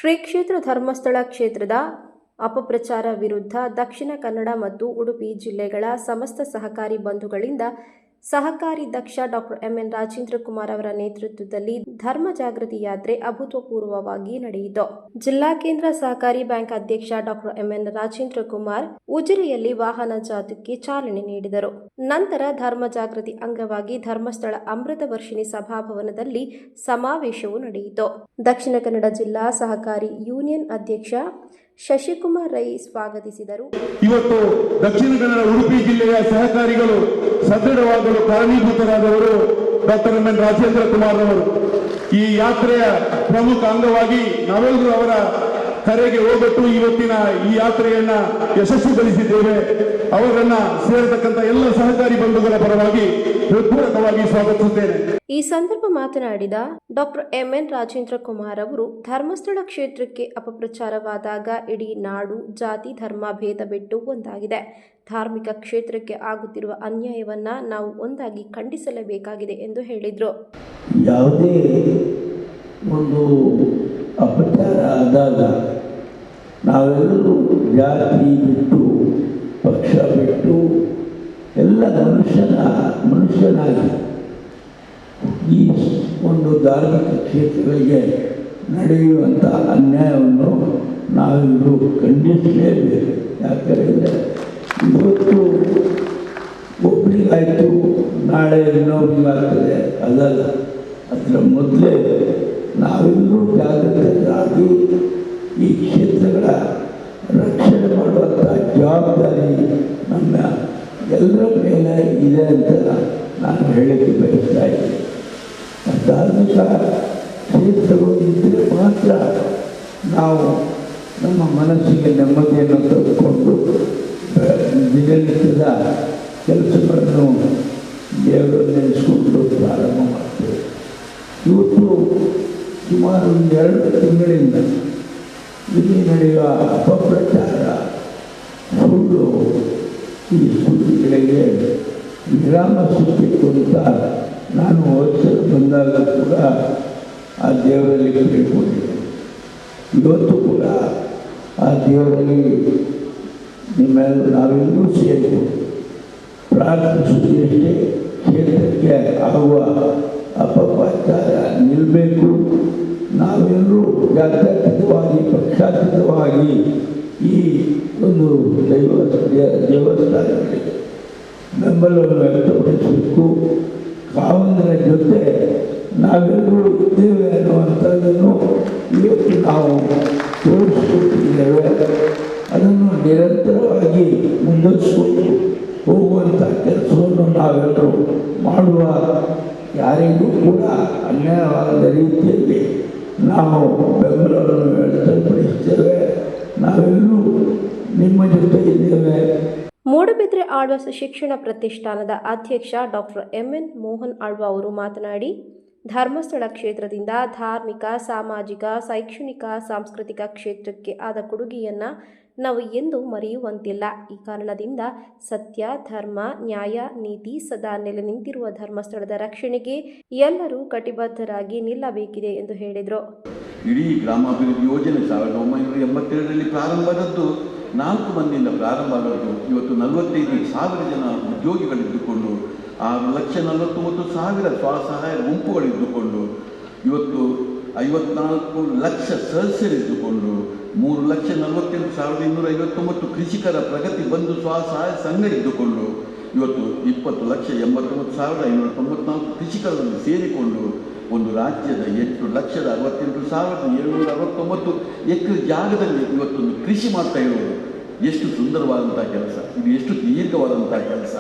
ಶ್ರೀ ಕ್ಷೇತ್ರ ಧರ್ಮಸ್ಥಳ ಕ್ಷೇತ್ರದ ಅಪಪ್ರಚಾರ ವಿರುದ್ಧ ದಕ್ಷಿಣ ಕನ್ನಡ ಮತ್ತು ಉಡುಪಿ ಜಿಲ್ಲೆಗಳ ಸಮಸ್ತ ಸಹಕಾರಿ ಬಂಧುಗಳಿಂದ ಸಹಕಾರಿ ದಕ್ಷ ಡಾಕ್ಟರ್ ಎಂಎನ್ ರಾಜೇಂದ್ರ ಕುಮಾರ್ ಅವರ ನೇತೃತ್ವದಲ್ಲಿ ಧರ್ಮ ಜಾಗೃತಿ ಯಾತ್ರೆ ಅಭೂತಪೂರ್ವವಾಗಿ ನಡೆಯಿತು. ಜಿಲ್ಲಾ ಕೇಂದ್ರ ಸಹಕಾರಿ ಬ್ಯಾಂಕ್ ಅಧ್ಯಕ್ಷ ಡಾಕ್ಟರ್ ಎಂಎನ್ ರಾಜೇಂದ್ರ ಕುಮಾರ್ ಉಜಿರೆಯಲ್ಲಿ ವಾಹನ ಜಾಥಾಕ್ಕೆ ಚಾಲನೆ ನೀಡಿದರು. ನಂತರ ಧರ್ಮ ಜಾಗೃತಿ ಅಂಗವಾಗಿ ಧರ್ಮಸ್ಥಳ ಅಮೃತ ವರ್ಷಿಣಿ ಸಭಾಭವನದಲ್ಲಿ ಸಮಾವೇಶವು ನಡೆಯಿತು. ದಕ್ಷಿಣ ಕನ್ನಡ ಜಿಲ್ಲಾ ಸಹಕಾರಿ ಯೂನಿಯನ್ ಅಧ್ಯಕ್ಷ ಶಶಿಕುಮಾರ್ ರೈ ಸ್ವಾಗತಿಸಿದರು. ಇವತ್ತು ದಕ್ಷಿಣ ಕನ್ನಡ ಉಡುಪಿ ಜಿಲ್ಲೆಯ ಸಹಕಾರಿಗಳು ಸದೃಢವಾಗಲು ಕಾರಣೀಭೂತರಾದವರು ಡಾಕ್ಟರ್ ಎಂಎನ್ ರಾಜೇಂದ್ರ ಕುಮಾರ್ ಅವರು. ಈ ಯಾತ್ರೆಯ ಪ್ರಮುಖ ಅಂಗವಾಗಿ ನಾವೆಲ್ಲರೂ ಅವರ ಕರೆಗೆ ಹೋಗಟ್ಟು ಇವತ್ತಿನ ಈ ಯಾತ್ರೆಯನ್ನ ಯಶಸ್ವಿಗೊಳಿಸಿದ್ದೇವೆ. ಅವರನ್ನ ಸೇರತಕ್ಕಂಥ ಎಲ್ಲ ಸಹಕಾರಿ ಬಂಧುಗಳ ಪರವಾಗಿ ಹೃತ್ಪೂರ್ವಕವಾಗಿ ಸ್ವಾಗತಿಸುತ್ತೇನೆ. ಈ ಸಂದರ್ಭ ಮಾತನಾಡಿದ ಡಾಕ್ಟರ್ ಎಂಎನ್ ರಾಜೇಂದ್ರ ಕುಮಾರ್ ಅವರು, ಧರ್ಮಸ್ಥಳ ಕ್ಷೇತ್ರಕ್ಕೆ ಅಪಪ್ರಚಾರವಾದಾಗ ಇಡೀ ನಾಡು ಜಾತಿ ಧರ್ಮ ಭೇದ ಬಿಟ್ಟು ಒಂದಾಗಿದೆ. ಧಾರ್ಮಿಕ ಕ್ಷೇತ್ರಕ್ಕೆ ಆಗುತ್ತಿರುವ ಅನ್ಯಾಯವನ್ನ ನಾವು ಒಂದಾಗಿ ಖಂಡಿಸಲೇಬೇಕಾಗಿದೆ ಎಂದು ಹೇಳಿದರು. ಯಾವುದೇ ಒಂದು ಅಪಚಾರ ಆದಾಗ ನಾವೆಲ್ಲರೂ ಜಾತಿ ಬಿಟ್ಟು ಪಕ್ಷ ಬಿಟ್ಟು ಎಲ್ಲ ಮನುಷ್ಯನಾಗಿ ಈ ಒಂದು ಧಾರ್ಮಿಕ ಕ್ಷೇತ್ರಗಳಿಗೆ ನಡೆಯುವಂಥ ಅನ್ಯಾಯವನ್ನು ನಾವೆಲ್ಲರೂ ಖಂಡಿಸಲೇಬೇಕು. ಯಾಕಂದರೆ ಇವತ್ತು ಒಬ್ಬರಿಗಾಯಿತು ನಾಳೆ ಇನ್ನೊಬ್ಬರಿಗಾಗ್ತದೆ, ಅದಲ್ಲ. ಅದರ ಮೊದಲೇ ನಾವೆಲ್ಲರೂ ಜಾಗೃತರಾಗಿ ಈ ಕ್ಷೇತ್ರಗಳ ರಕ್ಷಣೆ ಮಾಡುವಂಥ ಜವಾಬ್ದಾರಿ ನಮ್ಮ ಎಲ್ಲರ ಮೇಲೆ ಇದೆ ಅಂತ ನಾನು ಹೇಳಕ್ಕೆ ಬಯಸ್ತಾ ಇದ್ದೀನಿ. ಧಾರ್ಮಿಕ ಕ್ಷೇತ್ರಗಳು ಇದ್ದರೆ ಮಾತ್ರ ನಾವು ನಮ್ಮ ಮನಸ್ಸಿಗೆ ನೆಮ್ಮದಿಯನ್ನು ತೆಗೆದುಕೊಂಡು ದಿನನಿತ್ಯದ ಕೆಲಸಗಳನ್ನು ದೇವರನ್ನು ನೆನೆಸ್ಕೊಂಡು ಪ್ರಾರಂಭ ಮಾಡ್ತೇವೆ. ಇವತ್ತು ಸುಮಾರು 2 ತಿಂಗಳಿಂದ ಇಲ್ಲಿ ನಡೆಯುವ ಅಪಪ್ರಚಾರ ಸುಳ್ಳು ಈ ಸುದ್ದಿಗಳಿಗೆ ವಿರಾಮ ಸಿಗಬೇಕು ಅಂತ ನಾನು ವಯಸ್ಸಲ್ಲಿ ಬಂದಾಗ ಕೂಡ ಆ ದೇವರಲ್ಲಿ ಕೇಳಿಕೊಂಡಿದ್ದೆ. ಇವತ್ತು ಕೂಡ ಆ ದೇವರಲ್ಲಿ ನಾವೆಲ್ಲರೂ ಸೇರಿ ಪ್ರಾರ್ಥಿಸುವುದಷ್ಟೇ ಕ್ಷೇತ್ರಕ್ಕೆ ಆಗುವ ಅಪಪ್ರಚಾರ ನಿಲ್ಲಬೇಕು. ನಾವೆಲ್ಲರೂ ಜಾತ್ಯತೀತವಾಗಿ ಪಕ್ಷಾತೀತವಾಗಿ ಈ ಒಂದು ದೇವಸ್ಥಾನಗಳಿಗೆ ಬೆಂಬಲವನ್ನು ವ್ಯಕ್ತಪಡಿಸಬೇಕು. ಕಾವಂದರ ಜೊತೆ ನಾವೆಲ್ಲರೂ ಇದ್ದೇವೆ ಅನ್ನುವಂಥದ್ದನ್ನು ಇವತ್ತು ನಾವು ತೋರಿಸಿಕೊಟ್ಟಿದ್ದೇವೆ. ಅದನ್ನು ನಿರಂತರವಾಗಿ ಮುಂದುವರಿಸಿಕೊಂಡು ಹೋಗುವಂಥ ಕೆಲಸವನ್ನು ನಾವೆಲ್ಲರೂ ಮಾಡುವ. ಯಾರಿಗೂ ಕೂಡ ಅನ್ಯಾಯವಾದ ರೀತಿಯಲ್ಲಿ ನಾವು ಬೆಂಬಲವನ್ನು ವ್ಯಕ್ತಪಡಿಸ್ತೇವೆ. ನಾವೆಲ್ಲರೂ ನಿಮ್ಮ ಜೊತೆ ಇದ್ದೇವೆ. ಮೂಡಬಿದ್ರೆ ಆಳ್ವ ಶಿಕ್ಷಣ ಪ್ರತಿಷ್ಠಾನದ ಅಧ್ಯಕ್ಷ ಡಾಕ್ಟರ್ ಎಂಎನ್ ಮೋಹನ್ ಆಳ್ವ ಅವರು ಮಾತನಾಡಿ, ಧರ್ಮಸ್ಥಳ ಕ್ಷೇತ್ರದಿಂದ ಧಾರ್ಮಿಕ, ಸಾಮಾಜಿಕ, ಶೈಕ್ಷಣಿಕ, ಸಾಂಸ್ಕೃತಿಕ ಕ್ಷೇತ್ರಕ್ಕೆ ಆದ ಕೊಡುಗೆಯನ್ನ ನಾವು ಎಂದೂ ಮರೆಯುವಂತಿಲ್ಲ. ಈ ಕಾರಣದಿಂದ ಸತ್ಯ, ಧರ್ಮ, ನ್ಯಾಯ, ನೀತಿ ಸದಾ ನೆಲೆ ನಿಂತಿರುವ ಧರ್ಮಸ್ಥಳದ ರಕ್ಷಣೆಗೆ ಎಲ್ಲರೂ ಕಟಿಬದ್ಧರಾಗಿ ನಿಲ್ಲಬೇಕಿದೆ ಎಂದು ಹೇಳಿದರು. ಇಡೀ ಗ್ರಾಮಾಭಿವೃದ್ಧಿ ಯೋಜನೆ 1982ರಲ್ಲಿ ಪ್ರಾರಂಭವಾದದ್ದು, 4 ಮಂದಿಯಿಂದ ಪ್ರಾರಂಭ ಆದದ್ದು. ಇವತ್ತು 45,000 ಜನ ಉದ್ಯೋಗಿಗಳಿದ್ದುಕೊಂಡು 6,49,000 ಸ್ವಸಹಾಯ ಗುಂಪುಗಳಿದ್ದುಕೊಂಡು ಇವತ್ತು 54 ಲಕ್ಷ ಸದಸ್ಯರಿದ್ದುಕೊಂಡು 3,48,259 ಕೃಷಿಕರ ಪ್ರಗತಿ ಬಂಧು ಸ್ವಸಹಾಯ ಸಂಘ ಇದ್ದುಕೊಂಡು ಇವತ್ತು 20,89,594 ಕೃಷಿಕರಲ್ಲಿ ಸೇರಿಕೊಂಡು ಒಂದು ರಾಜ್ಯದ 8,68,769 ಎಕರೆ ಜಾಗದಲ್ಲಿ ಇವತ್ತೊಂದು ಕೃಷಿ ಮಾಡ್ತಾ ಇರೋದು ಎಷ್ಟು ಸುಂದರವಾದಂಥ ಕೆಲಸ, ಇದು ಎಷ್ಟು ದೀರ್ಘವಾದಂಥ ಕೆಲಸ.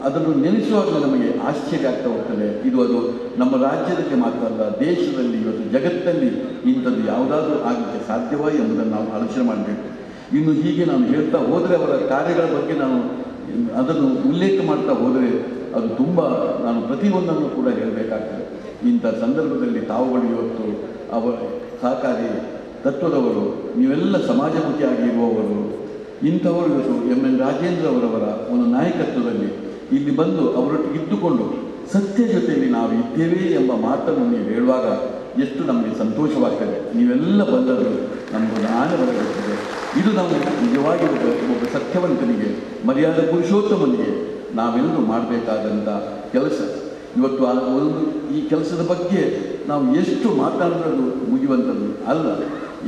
ಅದನ್ನು ನೆನೆಸುವಾಗ ನಮಗೆ ಆಶ್ಚರ್ಯ ಆಗ್ತಾ ಹೋಗ್ತದೆ. ಅದು ನಮ್ಮ ರಾಜ್ಯದಲ್ಲಿ ಮಾತ್ರ ಅಲ್ಲ, ದೇಶದಲ್ಲಿ ಇವತ್ತು ಜಗತ್ತಲ್ಲಿ ಇಂಥದ್ದು ಯಾವುದಾದ್ರೂ ಆಗಲಿಕ್ಕೆ ಸಾಧ್ಯವಾ ಎಂಬುದನ್ನು ನಾವು ಆಲೋಚನೆ ಮಾಡಬೇಕು. ಇನ್ನು ಹೀಗೆ ನಾನು ಹೇಳ್ತಾ ಹೋದರೆ, ಅವರ ಕಾರ್ಯಗಳ ಬಗ್ಗೆ ನಾನು ಅದನ್ನು ಉಲ್ಲೇಖ ಮಾಡ್ತಾ ಹೋದರೆ ಅದು ತುಂಬ, ನಾನು ಪ್ರತಿಯೊಂದನ್ನು ಕೂಡ ಹೇಳಬೇಕಾಗ್ತದೆ. ಇಂಥ ಸಂದರ್ಭದಲ್ಲಿ ತಾವುಗಳು ಇವತ್ತು ಅವರ ಸಹಕಾರಿ ತತ್ವದವರು, ನೀವೆಲ್ಲ ಸಮಾಜಮುಖಿಯಾಗಿರುವವರು, ಇಂಥವರು ಇವತ್ತು ಎಂಎನ್ ರಾಜೇಂದ್ರ ಅವರವರ ಒಂದು ನಾಯಕತ್ವದಲ್ಲಿ ಇಲ್ಲಿ ಬಂದು ಅವರೊಟ್ಟಿಗೆ ಇದ್ದುಕೊಂಡು ಸತ್ಯ ಜೊತೆಯಲ್ಲಿ ನಾವು ಇದ್ದೇವೆ ಎಂಬ ಮಾತನ್ನು ನೀವು ಹೇಳುವಾಗ ಎಷ್ಟು ನಮಗೆ ಸಂತೋಷವಾಗ್ತದೆ. ನೀವೆಲ್ಲ ಬಂದದ್ದು ನಮಗೊಂದು ಆನಂದವಾಗುತ್ತದೆ. ಇದು ನಾವು ನಿಜವಾಗಿ ಒಬ್ಬ ಸತ್ಯವಂತನಿಗೆ, ಮರ್ಯಾದ ಪುರುಷೋತ್ತಮನಿಗೆ ನಾವೆಲ್ಲರೂ ಮಾಡಬೇಕಾದಂಥ ಕೆಲಸ. ಇವತ್ತು ಈ ಕೆಲಸದ ಬಗ್ಗೆ ನಾವು ಎಷ್ಟು ಮಾತನಾಡೋದು ಮುಗಿಯುವಂಥದ್ದು ಅಲ್ಲ.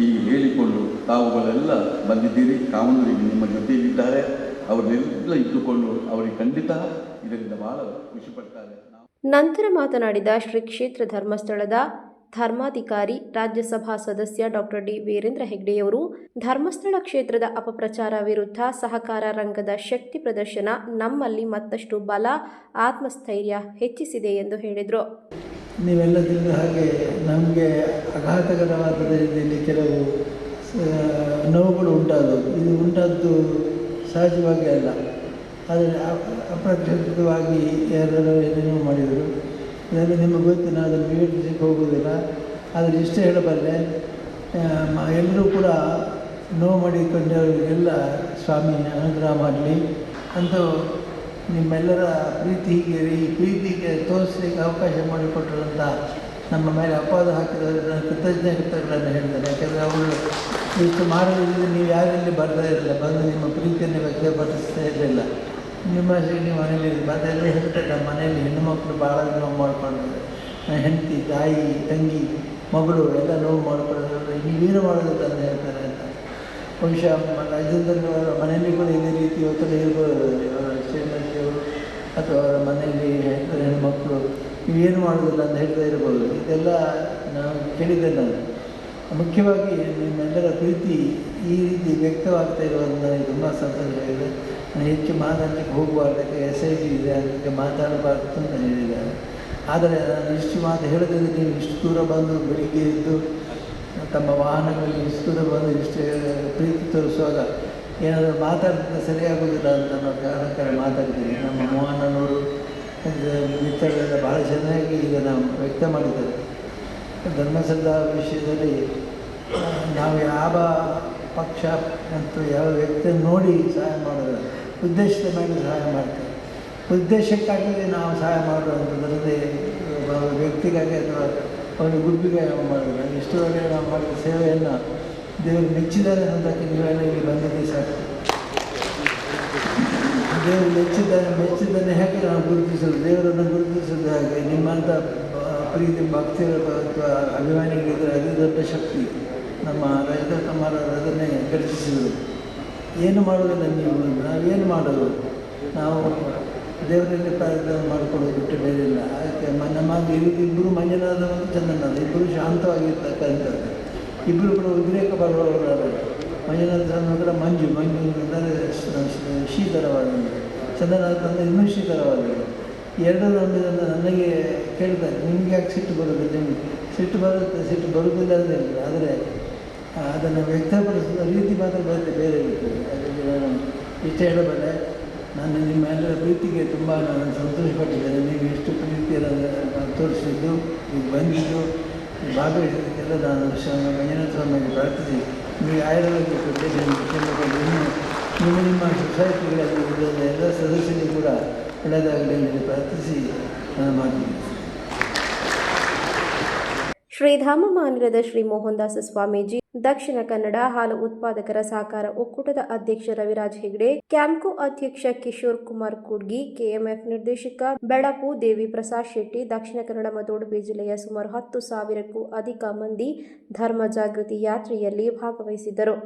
ಈ ಹೇಳಿಕೊಂಡು ತಾವುಗಳೆಲ್ಲ ಬಂದಿದ್ದೀರಿ, ಕಾಮನೂರಿಗೆ ನಿಮ್ಮ ಜೊತೆಯಲ್ಲಿದ್ದಾರೆ, ಅವರೆಲ್ಲ ಇಟ್ಟುಕೊಂಡು ಅವರಿಗೆ ಖಂಡಿತ ಇದರಿಂದ ಬಹಳ ಖುಷಿ ಪಡ್ತಾರೆ. ನಂತರ ಮಾತನಾಡಿದ ಶ್ರೀ ಕ್ಷೇತ್ರ ಧರ್ಮಸ್ಥಳದ ಧರ್ಮಾಧಿಕಾರಿ ರಾಜ್ಯಸಭಾ ಸದಸ್ಯ ಡಾಕ್ಟರ್ ಡಿ ವೀರೇಂದ್ರ ಹೆಗ್ಡೆಯವರು ಧರ್ಮಸ್ಥಳ ಕ್ಷೇತ್ರದ ಅಪಪ್ರಚಾರ ವಿರುದ್ಧ ಸಹಕಾರ ರಂಗದ ಶಕ್ತಿ ಪ್ರದರ್ಶನ ನಮ್ಮಲ್ಲಿ ಮತ್ತಷ್ಟು ಬಲ, ಆತ್ಮಸ್ಥೈರ್ಯ ಹೆಚ್ಚಿಸಿದೆ ಎಂದು ಹೇಳಿದರು. ನೀವೆಲ್ಲ ತಿಳಿದ ಹಾಗೆ ನಮಗೆ ಆಘಾತಕರವಾದ ರೀತಿಯಲ್ಲಿ ಕೆಲವು ನೋವುಗಳು ಉಂಟಾದವು. ಇದು ಉಂಟಾದ್ದು ಸಹಜವಾಗಿ ಅಲ್ಲ, ಆದರೆ ಅಪ್ರಚೋದಿತವಾಗಿ ಯಾರು ಏನೇನೋ ಮಾಡಿದರು. ಇದರಲ್ಲಿ ನಿಮಗೆ ಗೊತ್ತು, ನಾನು ಅದನ್ನು ವಿವೇಚಿಸಕ್ಕೆ ಹೋಗುವುದಿಲ್ಲ. ಆದರೆ ಇಷ್ಟೇ ಹೇಳಬಲ್ಲೆ, ಎಲ್ಲರೂ ಕೂಡ ನೋವು ಮಾಡಿಕೊಂಡವರಿಗೆಲ್ಲ ಸ್ವಾಮಿ ಅನುಗ್ರಹ ಮಾಡಲಿ ಅಂತ ನಿಮ್ಮೆಲ್ಲರ ಪ್ರೀತಿಗೆ ತೋರಿಸಲಿಕ್ಕೆ ಅವಕಾಶ ಮಾಡಿಕೊಟ್ಟಿರುವಂಥ ನಮ್ಮ ಮೇಲೆ ಅಪವಾದ ಹಾಕಿದವರಿಗೆ ನಾನು ಕೃತಜ್ಞತೆಗಳನ್ನು ಹೇಳ್ತೇನೆ. ಯಾಕೆಂದರೆ ಅವರು ಇಷ್ಟು ಮಾಡೋದ್ರಿಂದ ನೀವು ಯಾರಲ್ಲಿ ಬರ್ತಾ ಇರಲಿಲ್ಲ, ಬಂದು ನಿಮ್ಮ ಪ್ರೀತಿಯನ್ನು ವ್ಯಕ್ತಪಡಿಸ್ತಾ ಇರಲಿಲ್ಲ. ನಿಮ್ಮ ನೀವು ಮನೇಲಿ ಅದೆಲ್ಲ ಹೇಳ್ತಾರೆ. ನಮ್ಮ ಮನೆಯಲ್ಲಿ ಹೆಣ್ಣು ಮಕ್ಕಳು ಭಾಳ ನೋವು ಮಾಡ್ಕೊಂಡಿದ್ದಾರೆ. ನನ್ನ ಹೆಂಡತಿ, ತಾಯಿ, ತಂಗಿ, ಮಗಳು ಎಲ್ಲ ನೋವು ಮಾಡ್ಕೊಳ್ಳೋದು ನೀವೇನು ಮಾಡೋದಿಲ್ಲ ಅಂತ ಹೇಳ್ತಾರೆ ಅಂತ. ಬಹುಶಃ ರಾಜ್ಯದಲ್ಲಿ ಅವರ ಮನೆಯಲ್ಲಿ ಕೂಡ ಇದೇ ರೀತಿ ಒತ್ತಡ ಇರ್ಬೋದು. ಶ್ರೀಮತಿಯವರು ಅಥವಾ ಅವರ ಮನೆಯಲ್ಲಿ ಹೆಣ್ಮಕ್ಕಳು ನೀವೇನು ಮಾಡೋದಿಲ್ಲ ಅಂತ ಹೇಳ್ತಾ ಇರ್ಬೋದು. ಇದೆಲ್ಲ ನಾವು ಕೇಳಿದ್ದೆ. ನಾನು ಮುಖ್ಯವಾಗಿ ನಿಮ್ಮೆಲ್ಲರ ಪ್ರೀತಿ ಈ ರೀತಿ ವ್ಯಕ್ತವಾಗ್ತಾ ಇರುವುದು ನನಗೆ ತುಂಬ ಸಂತೋಷವಾಗಿದೆ. ನಾನು ಹೆಚ್ಚು ಮಾತಾಡಲಿಕ್ಕೆ ಹೋಗಬಾರ್ದಕ್ಕೆ SIT ಇದೆ, ಅದಕ್ಕೆ ಮಾತಾಡಬಾರ್ದು ಅಂತ ಹೇಳಿದ್ದಾರೆ. ಆದರೆ ನಾನು ಇಷ್ಟು ಮಾತು ಹೇಳೋದ್ರಿಂದ ನೀವು ಇಷ್ಟು ದೂರ ಬಂದು ಬೆಳಿಗ್ಗೆ ಎದ್ದು ತಮ್ಮ ವಾಹನಗಳಲ್ಲಿ ಇಷ್ಟು ದೂರ ಬಂದು ಇಷ್ಟು ಪ್ರೀತಿ ತೋರಿಸುವಾಗ ಏನಾದರೂ ಮಾತಾಡ್ತಿದ್ದ ಸರಿಯಾಗೋದಿಲ್ಲ ಅಂತ ಅನ್ನೋ ಕಾರಣಕ್ಕಾಗಿ ಮಾತಾಡ್ತೀನಿ. ನಮ್ಮ ಮೋಹನನವರು ಮಿತ್ರರೆಲ್ಲ ಭಾಳ ಚೆನ್ನಾಗಿ ಇದನ್ನು ವ್ಯಕ್ತ ಮಾಡಿದ್ದಾರೆ. ಧರ್ಮಸ್ಥಳದ ವಿಷಯದಲ್ಲಿ ನಾವು ಯಾವ ಪಕ್ಷ ಮತ್ತು ಯಾವ ವ್ಯಕ್ತಿಯನ್ನು ನೋಡಿ ಸಹಾಯ ಮಾಡೋದು, ಉದ್ದೇಶದ ಮೇಲೆ ಸಹಾಯ ಮಾಡ್ತೇವೆ. ಉದ್ದೇಶಕ್ಕಾಗಿ ನಾವು ಸಹಾಯ ಮಾಡುವಂಥದ್ರಲ್ಲಿ ವ್ಯಕ್ತಿಗಾಗಿ ಅಥವಾ ಒಂದು ಗುಂಪಿಗೆ ನಾವು ಮಾಡೋದು. ಇಷ್ಟರವರೆಗೆ ನಾವು ಮಾಡಿದ ಸೇವೆಯನ್ನು ದೇವರು ಮೆಚ್ಚಿದ್ದಾರೆ ಅನ್ನೋದಕ್ಕೆ ನೀವೆಲ್ಲ ಇಲ್ಲಿ ಬಂದಿದ್ದೀವಿ ಸಾಕು. ದೇವರು ಮೆಚ್ಚಿದ್ದನ್ನು ಹೇಗೆ ನಾವು ಗುರುತಿಸೋದು, ದೇವರನ್ನು ಗುರುತಿಸೋದು ಹಾಗೆ ನಿಮ್ಮಂಥ ಪ್ರೀತಿ ಭಕ್ತಿಗಳು ಅಥವಾ ಅಭಿಮಾನಿಗಳಿದ್ದರೆ ಅದೇ ದೊಡ್ಡ ಶಕ್ತಿ. ನಮ್ಮ ರಜತಕುಮಾರರು ಅದನ್ನೇ ಘಟಿಸಿದರು. ಏನು ಮಾಡೋದಿಲ್ಲ ನೀವು, ನಾವೇನು ಮಾಡೋದು, ನಾವು ದೇವರಲ್ಲಿ ಪ್ರಾರ್ಥನೆ ಮಾಡಿಕೊಳ್ಳೋದು ಬಿಟ್ಟು ಬೇರೆ ಇಲ್ಲ. ಅದಕ್ಕೆ ನಮಗೆ ಇಬ್ಬರು ಮಂಜುನಾಥ ಮತ್ತು ಚಂದ್ರನಾಥ ಇಬ್ಬರು ಶಾಂತವಾಗಿರ್ತಕ್ಕಂಥದ್ದು. ಇಬ್ಬರು ಕೂಡ ಉದ್ರೇಕ ಬರುವವರು. ಮಂಜುನಾಥ ಅಂದರೆ ಮಂಜು ಅಂದರೆ ಶೀತಲವಾದದ್ದು, ಚಂದ್ರನಾಥ ಅಂದರೆ ಇನ್ನೂ ಶೀತಲವಾದದ್ದು. ಎರಡೂ ನಮ್ಮಿಂದ ನನಗೆ ಕೇಳ್ತಾರೆ, ನಿಮಗೆ ಯಾಕೆ ಸಿಟ್ಟು ಬರೋದು? ನಿಮಗೆ ಸಿಟ್ಟು ಬರುವುದಿಲ್ಲ ಅಂದರೆ, ಆದರೆ ಅದನ್ನು ವ್ಯಕ್ತಪಡಿಸಿದ ರೀತಿ ಮಾತ್ರ ಬರುತ್ತೆ, ಬೇರೆ ಇರ್ತದೆ. ಅದಕ್ಕೆ ನಾನು ಇಷ್ಟ ಹೇಳಬಲ್ಲೆ. ನಾನು ನಿಮ್ಮ ಎಲ್ಲರ ಪ್ರೀತಿಗೆ ತುಂಬ ನಾನು ಸಂತೋಷಪಟ್ಟಿದ್ದೇನೆ. ನೀವು ಎಷ್ಟು ಪ್ರೀತಿಯನ್ನು ತೋರಿಸಿದ್ದು, ಈಗ ಬಂದಿದ್ದು, ಭಾಗವಹಿಸಿದ್ದಕ್ಕೆಲ್ಲ ನಾನು ಮಂಜುನಾಥ ಸ್ವಾಮಿಗೆ ಪ್ರಾರ್ಥಿಸಿ ನಿಮಗೆ ಆಯುರ್ವೇದ ನಿಮ್ಮ ಸೊಸೈಟಿಗಳಲ್ಲಿ ಇರುವ ಎಲ್ಲ ಸದಸ್ಯರಿಗೂ ಕೂಡ ಒಳ್ಳೆಯದಾಗಲಿ ಎಂದು ಪ್ರಾರ್ಥಿಸಿ ನಾನು ಮಾಡ್ತೀನಿ. ಶ್ರೀಧಾಮ ಮಂದಿರದ ಶ್ರೀ ಮೋಹನದಾಸ ಸ್ವಾಮೀಜಿ, ದಕ್ಷಿಣ ಕನ್ನಡ ಹಾಲು ಉತ್ಪಾದಕರ ಸಹಕಾರ ಒಕ್ಕೂಟದ ಅಧ್ಯಕ್ಷ ರವಿರಾಜ್ ಹೆಗ್ಡೆ, ಕ್ಯಾಂಪ್ಕೋ ಅಧ್ಯಕ್ಷ ಕಿಶೋರ್ ಕುಮಾರ್ ಕೂಡ್ಗಿ, KMF ನಿರ್ದೇಶಕ ಬೆಳಪು ದೇವಿ ಪ್ರಸಾದ್ ಶೆಟ್ಟಿ, ದಕ್ಷಿಣ ಕನ್ನಡ ಮತ್ತು ಉಡುಪಿ ಜಿಲ್ಲೆಯ ಸುಮಾರು 10,000ಕ್ಕೂ ಅಧಿಕ ಮಂದಿ ಧರ್ಮ ಜಾಗೃತಿ ಯಾತ್ರೆಯಲ್ಲಿ ಭಾಗವಹಿಸಿದ್ದರು.